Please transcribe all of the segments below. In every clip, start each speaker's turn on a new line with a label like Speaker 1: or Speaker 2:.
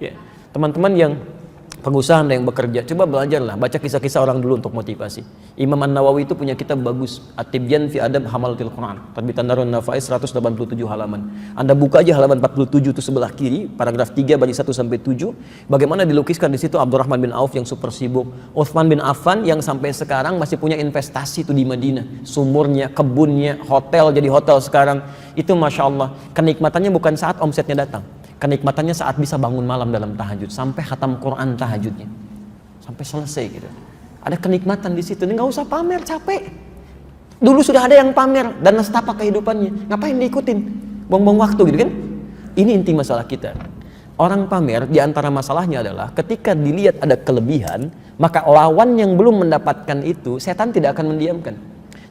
Speaker 1: Ya, teman-teman yang pengusaha yang bekerja, coba belajarlah, baca kisah-kisah orang dulu untuk motivasi. Imam An-Nawawi itu punya kitab bagus, At-Tibyan fi Adab Hamalatil Quran, terbitan Darun Nafais, 187 halaman. Anda buka aja halaman 47 itu sebelah kiri, paragraf 3 baris 1 sampai 7, bagaimana dilukiskan di situ Abdurrahman bin Auf yang super sibuk, Utsman bin Affan yang sampai sekarang masih punya investasi tuh di Madinah, sumurnya, kebunnya, hotel jadi hotel sekarang. Itu Masya Allah, kenikmatannya bukan saat omsetnya datang, kenikmatannya saat bisa bangun malam dalam tahajud, sampai khatam Quran tahajudnya, sampai selesai gitu. Ada kenikmatan di situ. Nggak usah pamer, capek. Dulu sudah ada yang pamer dan nestapa kehidupannya. Ngapain diikutin? Buang-buang waktu gitu kan? Ini inti masalah kita. Orang pamer di antara masalahnya adalah ketika dilihat ada kelebihan, maka lawan yang belum mendapatkan itu, setan tidak akan mendiamkan.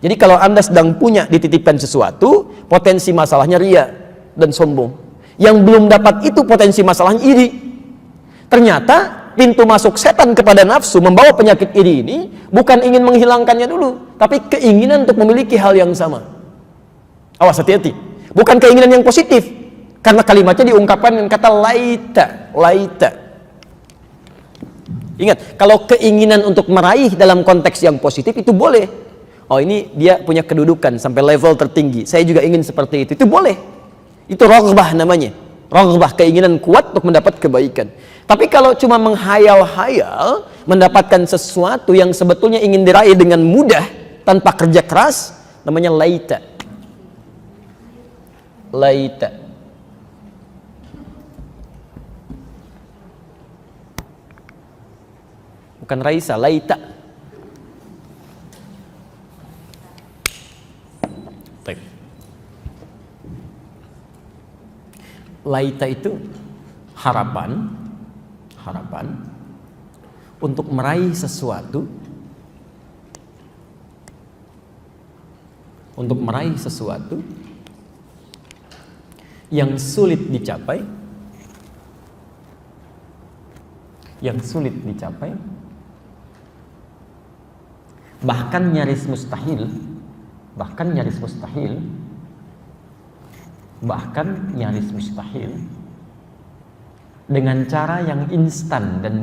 Speaker 1: Jadi kalau Anda sedang punya dititipkan sesuatu, potensi masalahnya ria dan sombong. Yang belum dapat itu potensi masalahnya iri. Ternyata pintu masuk setan kepada nafsu membawa penyakit iri ini bukan ingin menghilangkannya dulu, tapi keinginan untuk memiliki hal yang sama. Awas, hati-hati. Bukan keinginan yang positif, karena kalimatnya diungkapkan dengan kata laita, laita. Ingat, kalau keinginan untuk meraih dalam konteks yang positif itu boleh. Oh, ini dia punya kedudukan sampai level tertinggi, saya juga ingin seperti itu boleh. Itu raghbah namanya. Raghbah, keinginan kuat untuk mendapat kebaikan. Tapi kalau cuma menghayal-hayal mendapatkan sesuatu yang sebetulnya ingin diraih dengan mudah tanpa kerja keras, namanya laita. Laita. Bukan Raisa, laita. Laita itu harapan untuk meraih sesuatu, yang sulit dicapai, bahkan nyaris mustahil, dengan cara yang instan dan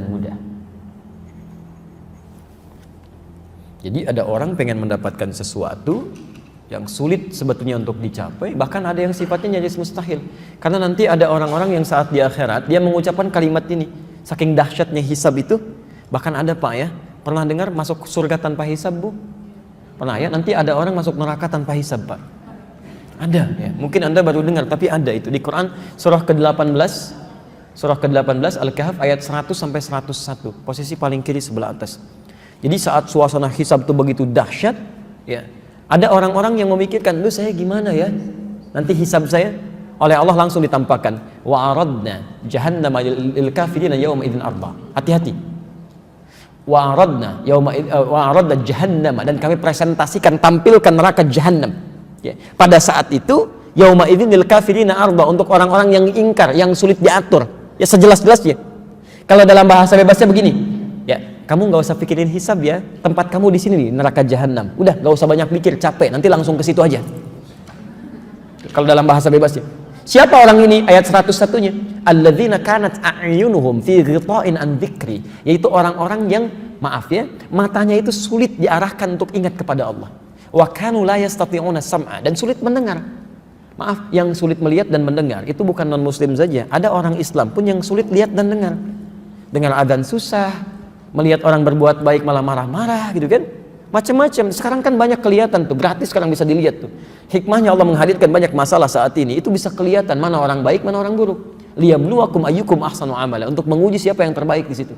Speaker 1: mudah. Jadi ada orang pengen mendapatkan sesuatu yang sulit sebetulnya untuk dicapai, bahkan ada yang sifatnya nyaris mustahil. Karena nanti ada orang-orang yang saat di akhirat dia mengucapkan kalimat ini, saking dahsyatnya hisab itu. Bahkan ada Pak ya, pernah dengar masuk surga tanpa hisab Bu? Pernah ya? Nanti ada orang masuk neraka tanpa hisab Pak. Ada ya, mungkin Anda baru dengar, tapi ada itu di Quran surah ke-18 Al-Kahf ayat 100 sampai 101, posisi paling kiri sebelah atas. Jadi saat suasana hisab itu begitu dahsyat ya, ada orang-orang yang memikirkan, "Duh, saya gimana ya? Nanti hisab saya." Oleh Allah langsung ditampakkan, "Wa aradna jahannama lil kafirina yawma idzin arda." Hati-hati. Wa aradna jahannama, dan kami presentasikan, tampilkan neraka jahannam. Ya. Pada saat itu yauma idzin lil kafirina arda, untuk orang-orang yang ingkar, yang sulit diatur. Ya sejelas-jelasnya. Kalau dalam bahasa bebasnya begini, ya, kamu nggak usah pikirin hisab ya, tempat kamu di sini nih, neraka jahanam. Udah, nggak usah banyak mikir, capek, nanti langsung ke situ aja. Kalau dalam bahasa bebasnya. Siapa orang ini? Ayat 101-nya. Alladzina kanat a'yunuhum fi ghita'in an dzikri, yaitu orang-orang yang, maaf ya, matanya itu sulit diarahkan untuk ingat kepada Allah. Wa kanu la yastati'una sam'a, dan sulit mendengar. Maaf, yang sulit melihat dan mendengar itu bukan non muslim saja, ada orang Islam pun yang sulit lihat dan dengar. Dengar adzan susah, melihat orang berbuat baik malah marah-marah gitu kan. Macam-macam. Sekarang kan banyak kelihatan tuh, gratis sekarang bisa dilihat tuh. Hikmahnya Allah menghadirkan banyak masalah saat ini, itu bisa kelihatan mana orang baik, mana orang buruk. Liyabluwakum ayyukum ahsanu amala, untuk menguji siapa yang terbaik di situ.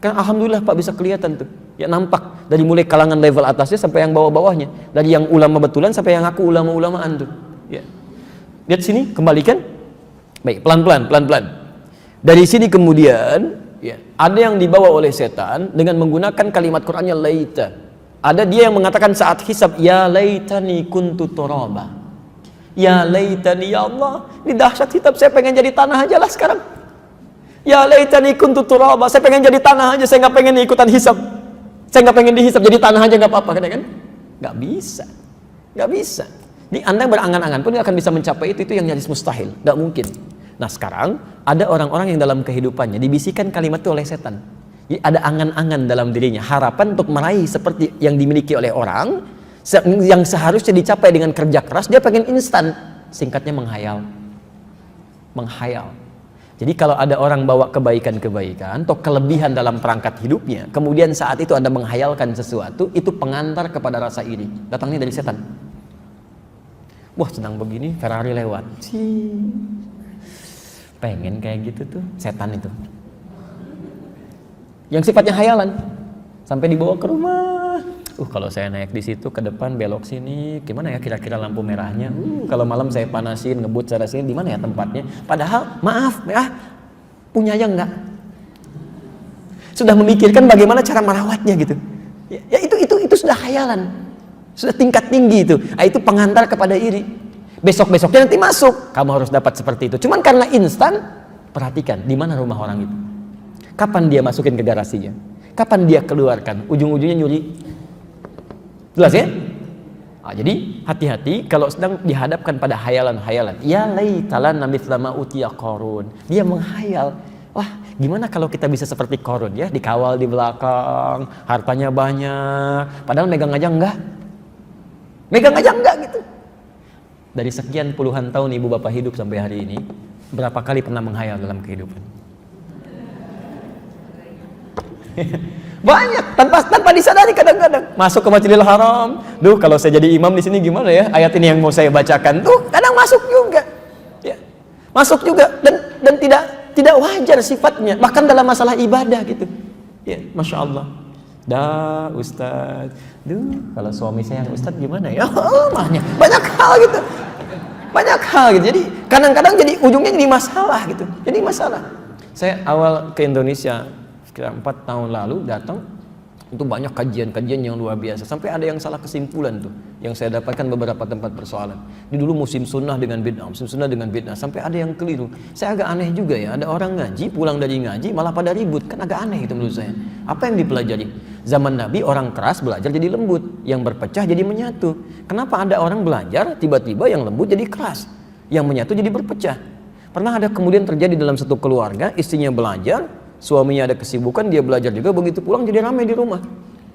Speaker 1: Kan alhamdulillah Pak, bisa kelihatan tuh. Ya nampak dari mulai kalangan level atasnya sampai yang bawah-bawahnya, dari yang ulama betulan sampai yang aku ulama-ulamaan tuh. Ya. Lihat sini, kembalikan. Baik, pelan-pelan. Dari sini kemudian, ya, ada yang dibawa oleh setan dengan menggunakan kalimat Qur'annya laita. Ada dia yang mengatakan saat hisab, ya laitani kuntu turaba. Ya laitani, ya Allah, ini dahsyat hisab, saya pengen jadi tanah aja lah sekarang. Ya laitani kuntu turaba, saya pengen jadi tanah aja, saya nggak pengen ikutan hisab. Saya nggak pengen dihisab, jadi tanah aja nggak apa-apa kan? Nggak bisa. Jadi Anda berangan-angan pun nggak akan bisa mencapai itu yang nyaris mustahil, nggak mungkin. Nah sekarang ada orang-orang yang dalam kehidupannya dibisikkan kalimat itu oleh setan. Jadi ada angan-angan dalam dirinya, harapan untuk meraih seperti yang dimiliki oleh orang, yang seharusnya dicapai dengan kerja keras, dia pengen instan. Singkatnya menghayal. Menghayal. Jadi kalau ada orang bawa kebaikan-kebaikan atau kelebihan dalam perangkat hidupnya, kemudian saat itu Anda menghayalkan sesuatu, itu pengantar kepada rasa iri. Datangnya dari setan. Wah sedang begini, Ferrari lewat. Pengen kayak gitu tuh, setan itu. Yang sifatnya hayalan, sampai dibawa ke rumah. Kalau saya naik di situ ke depan belok sini, gimana ya kira-kira lampu merahnya? Kalau malam saya panasin, ngebut sana sini, di mana ya tempatnya? Padahal maaf, punya aja enggak. Sudah memikirkan bagaimana cara merawatnya gitu. Ya itu sudah hayalan, sudah tingkat tinggi itu. Itu pengantar kepada iri. Besok-besoknya nanti masuk, kamu harus dapat seperti itu. Cuman karena instan, perhatikan di mana rumah orang itu. Kapan dia masukin ke garasinya? Kapan dia keluarkan? Ujung-ujungnya nyuri. Jelas ya? Jadi hati-hati kalau sedang dihadapkan pada hayalan-hayalan. Ya laitalan mithla ma utiya Qarun. Dia menghayal, wah gimana kalau kita bisa seperti Qarun ya, dikawal di belakang, hartanya banyak, padahal megang aja enggak. Megang aja enggak gitu. Dari sekian puluhan tahun ibu bapak hidup sampai hari ini, berapa kali pernah menghayal dalam kehidupan? Banyak, tanpa disadari kadang-kadang. Masuk ke Masjidil Haram, kalau saya jadi imam di sini gimana ya? Ayat ini yang mau saya bacakan, kadang masuk juga. Ya. Masuk juga dan tidak wajar sifatnya, bahkan dalam masalah ibadah gitu. Ya, Masya Allah. Ustaz. Kalau suami saya yang Ustaz gimana ya? Banyak hal gitu. Banyak hal gitu. Jadi kadang-kadang jadi ujungnya jadi masalah gitu. Jadi masalah. Saya awal ke Indonesia sekitar 4 tahun lalu datang, itu banyak kajian-kajian yang luar biasa. Sampai ada yang salah kesimpulan tuh, yang saya dapatkan beberapa tempat persoalan. Ini dulu musim sunnah dengan bid'ah, sampai ada yang keliru. Saya agak aneh juga ya, ada orang ngaji, pulang dari ngaji malah pada ribut, kan agak aneh itu menurut saya. Apa yang dipelajari? Zaman Nabi orang keras belajar jadi lembut, yang berpecah jadi menyatu. Kenapa ada orang belajar tiba-tiba yang lembut jadi keras, yang menyatu jadi berpecah? Pernah ada kemudian terjadi dalam satu keluarga, istrinya belajar, suaminya ada kesibukan, dia belajar juga, begitu pulang jadi ramai di rumah.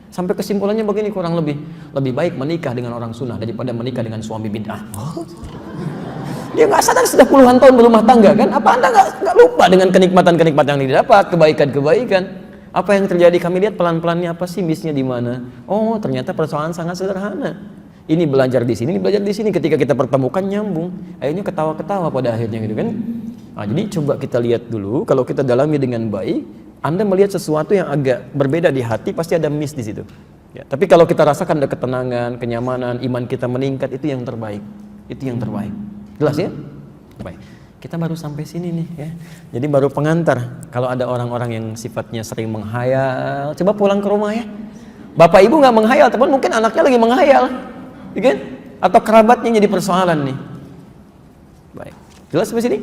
Speaker 1: Sampai kesimpulannya begini kurang lebih baik menikah dengan orang sunnah daripada menikah dengan suami bid'ah. Dia nggak sadar sudah puluhan tahun berumah tangga kan? Apa Anda nggak lupa dengan kenikmatan yang didapat, kebaikan-kebaikan? Apa yang terjadi? Kami lihat pelan-pelannya apa sih missnya di mana? Oh ternyata persoalan sangat sederhana. Ini belajar di sini, ini belajar di sini. Ketika kita pertemukan nyambung, akhirnya ketawa-ketawa pada akhirnya gitu kan? Jadi coba kita lihat dulu, kalau kita dalami dengan baik, Anda melihat sesuatu yang agak berbeda di hati, pasti ada miss di situ. Ya, tapi kalau kita rasakan ada ketenangan, kenyamanan, iman kita meningkat, itu yang terbaik. Itu yang terbaik. Jelas ya? Baik. Kita baru sampai sini nih ya. Jadi baru pengantar. Kalau ada orang-orang yang sifatnya sering menghayal, coba pulang ke rumah ya. Bapak ibu nggak menghayal, tapi mungkin anaknya lagi menghayal, ya kan? Atau kerabatnya jadi persoalan nih. Baik. Jelas sampai sini?